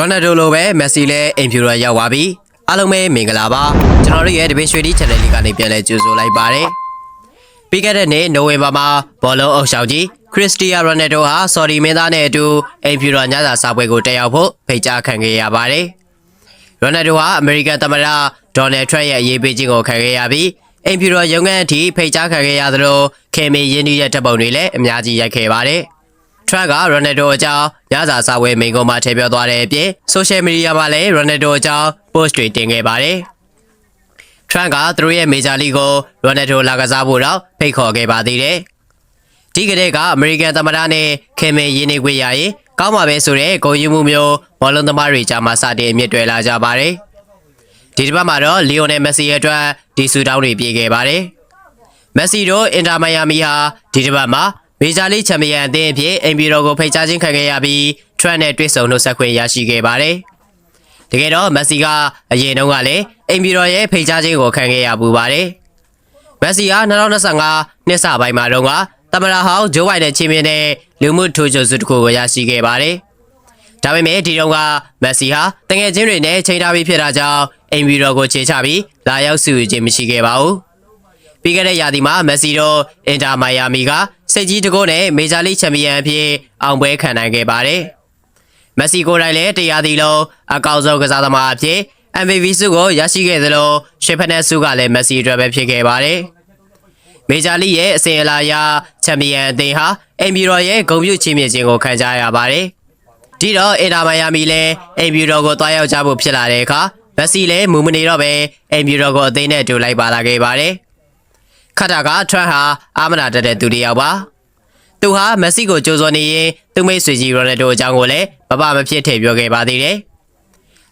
ရိုနယ်ဒိုလိုပဲမက်ဆီလည်းအင်ဖြူရာရောက်သွားပြီအားလုံးပဲမင်္ဂလာပါကျွန်တော်တို့ရဲ့ Debate Street Channel လေးကနေပြန်လဲကြိုဆိုလိုက်ပါတယ်ပြီးခဲ့တဲ့နေ့နိုဝင်ဘာမှာဘောလုံးအုပ်ဆောင်ကြီးခရစ္စတီယာရိုနယ်ဒိုဟာဆော်ဒီမင်းသားနဲ့အတူအင်ဖြူရာညစာစားပွဲကိုတက်ရောက်ဖို့ဖိတ်ကြားခံခဲ့ရပါတယ်ရိုနယ်ဒိုဟာအမေရိကန်သမ္မတဒေါ်နယ်ထရန့်ရဲ့အရေးပေးခြင်းကိုခံခဲ့ရပြီးအင်ဖြူရာရုံးခန်းအထိဖိတ်ကြားခံခဲ့ရသလိုခေမေရင်းနှီးတဲ့တပ်ပုံတွေလည်းအများကြီးရိုက်ခဲ့ပါတယ်ထရန့်ကရိုနယ်ဒိုအကြောင်းညစာစားပွဲမိန့်ခွန်းမှာထည့်ပြောသွားတဲ့အပြင်ဆိုရှယ်မီဒီယာမှာလည်းရိုနယ်ဒိုအကြောင်း post တွေတင်ခဲ့ပါတယ်ထရန့်ကသူတို့ရဲ့မေဂျာလိကိုရိုနယ်ဒိုလာကစားဖို့တော့ဖိတ်ခေါ်ခဲ့ပါသေးတယ်ဒီကနေ့ကအမေရိကန်သမ္မတနဲ့ခေမေရင်းနှီးခွင့်ရရင်ကောင်းပါပဲဆိုတဲ့ဂုဏ်ယူမှုမျိုးဘောလုံးသမားတွေကြားမှာစတင်အမြင့်တွယ်လာကြပါတယ်ဒီတစ်ပတ်မှာတော့လီယိုနယ်မက်ဆီရဲ့အတွက်ဒီဆူတောင်းတွေပြေခဲ့ပါတယ်မက်ဆီတို့အင်တာမိုင်ယာမီဟာဒီတစ်ပတ်မှာမေဂျာလိချန်ပီယံအသင်းအဖြစ်အင်ပီရိုကိုဖိတ်ကြားခြင်းခံခဲ့ရပြီးထရန့်နဲ့တွေ့ဆုံနှုတ်ဆက်ခွင့်ရရှိခဲ့ပါတယ်တကယ်တော့မက်ဆီကအရင်တုန်းကလည်းအင်ပီရိုရဲ့ဖိတ်ကြားခြင်းကိုခံခဲ့ရပူပါတယ်မက်ဆီဟာ2025နှစ်စပိုင်းမှာတော့သမ္မတဟောင်းဂျိုးဘိုင်ဒန်ချင်းမြင့်တဲ့လူမှုထူးချွန်စုတစ်ခုကိုရရှိခဲ့ပါတယ်ဒါပေမဲ့ဒီတုန်းကမက်ဆီဟာတငယ်ချင်းတွေနဲ့ချိန်ထားပြီးဖြစ်တာကြောင့်အင်ပီရိုကိုခြေချပြီးလာရောက်စုဝေးခြင်းမရှိခဲ့ပါဘူးပြီးခဲ့တဲ့ရာသီမှာမက်ဆီတို့အင်တာမိုင်ယာမီကစိတ်ကြီးတကုတ်နဲ့မေဂျာလိချန်ပီယံအဖြစ်အောင်ပွဲခံနိုင်ခဲ့ပါတယ်။မက်ဆီကိုယ်တိုင်လည်းတရားသီလုံးအကောက်ဆုံးကစားသမားအဖြစ် MVP ဆုကိုရရှိခဲ့သလိုရှေ့ဖက်နဲ့ဆုကလည်းမက်ဆီအတွက်ပဲဖြစ်ခဲ့ပါတယ်။မေဂျာလိရဲ့အစဉ်အလာအရချန်ပီယံအသင်းဟာအင်ပီရိုရဲ့ဂုဏ်ပြုချီးမြှင့်ခြင်းကိုခံကြရပါတယ်။ဒီတော့အင်တာမိုင်ယာမီလည်းအင်ပီရိုကိုတွားရောက်ကြဖို့ဖြစ်လာတဲ့အခါမက်ဆီလည်းမူမနေတော့ပဲအင်ပီရိုကိုအသင်းနဲ့အတူလိုက်ပါလာခဲ့ပါတယ်။ခတ်တာကထရန့်ဟာအာမနာတက်တဲ့သူတစ်ယောက်ပါသူဟာမက်ဆီကိုကြိုးစိုးနေရင်သူမိတ်ဆွေကြီးရိုနယ်ဒိုအကြောင်းကိုလည်းမဖြစ်ထည့်ပြောခဲ့ပါသေးတယ်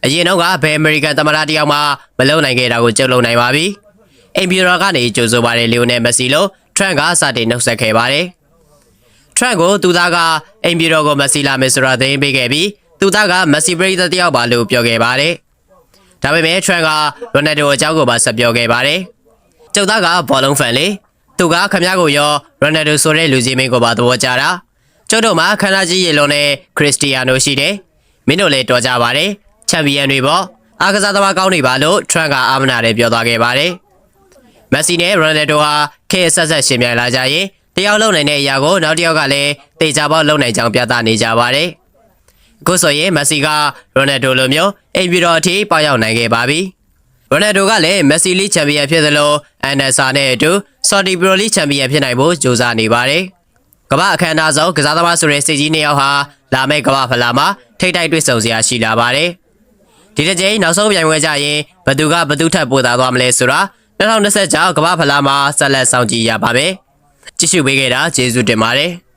အရင်တော့ကဘယ်အမေရိကန်သမ္မတတယောက်မှမလုံနိုင်ခဲ့တာကိုကြုံလုံနိုင်ပါပြီအင်ပီရိုကနေကြိုးစိုးပါတယ်လီယိုနယ်မက်ဆီလို့ထရန့်ကစတင်နှုတ်ဆက်ခဲ့ပါတယ်ထရန့်ကိုသူသားကအင်ပီရိုကိုမက်ဆီလာမယ်ဆိုတာသိပေးခဲ့ပြီးသူသားကမက်ဆီပရိသတ်တယောက်ပါလို့ပြောခဲ့ပါတယ်ဒါပေမဲ့ထရန့်ကရိုနယ်ဒိုအကြောင်းကိုပါဆက်ပြောခဲ့ပါတယ်ကျုပ်သားကဘောလုံးဖန်လေသူကခမရကိုရောရိုနယ်ဒိုဆိုတဲ့လူကြီးမင်းကိုပါသဘောကျတာကျုပ်တို့မှာခန္ဓာကြီးရေလုံးနဲ့ခရစ္စတီယာနိုရှိတယ်မင်းတို့လည်းတော်ကြပါတယ်ချန်ပီယံတွေပေါ့အားကစားသမားကောင်းတွေပါလို့ထရန့်ကအာမနာနဲ့ပြောသွားခဲ့ပါတယ်မက်ဆီနဲ့ရိုနယ်ဒိုဟာခေတ်ဆက်ရှင်ပြိုင်လာကြရင်တယောက်လုံးနိုင်တဲ့အရာကိုနောက်တစ်ယောက်ကလည်းတေချာပေါက်လုံးနိုင်ကြောင်းပြသနေကြပါတယ်အခုဆိုရင်မက်ဆီကရိုနယ်ဒိုလိုမျိုးအင်ပီရိုအထိပေါရောက်နိုင်ခဲ့ပါပြီရိုနယ်ဒိုကလည်းမက်ဆီလိချန်ပီယံဖြစ်သလိုအန်ဒါဆာနဲ့အတူဆော်ဒီပရိုလိချန်ပီယံဖြစ်နိုင်ဖို့ကြိုးစားနေပါတယ်။ကမ္ဘာအခမ်းအနားဆုံးကစားသမားဆိုတဲ့စစ်ကြီးနှစ်ယောက်ဟာလာမယ့်ကမ္ဘာဖလားမှာထိပ်တိုက်တွေ့ဆုံစရာရှိလာပါတယ်။ဒီတစ်ကြိမ်နောက်ဆုံးပြိုင်ပွဲကြရင်ဘသူကဘသူထပ်ပို့သားသွားမလဲဆိုတာ2026ကမ္ဘာဖလားမှာဆက်လက်စောင့်ကြည့်ရပါမယ်။ကြည့်ရှုပေးခဲ့တာကျေးဇူးတင်ပါတယ်။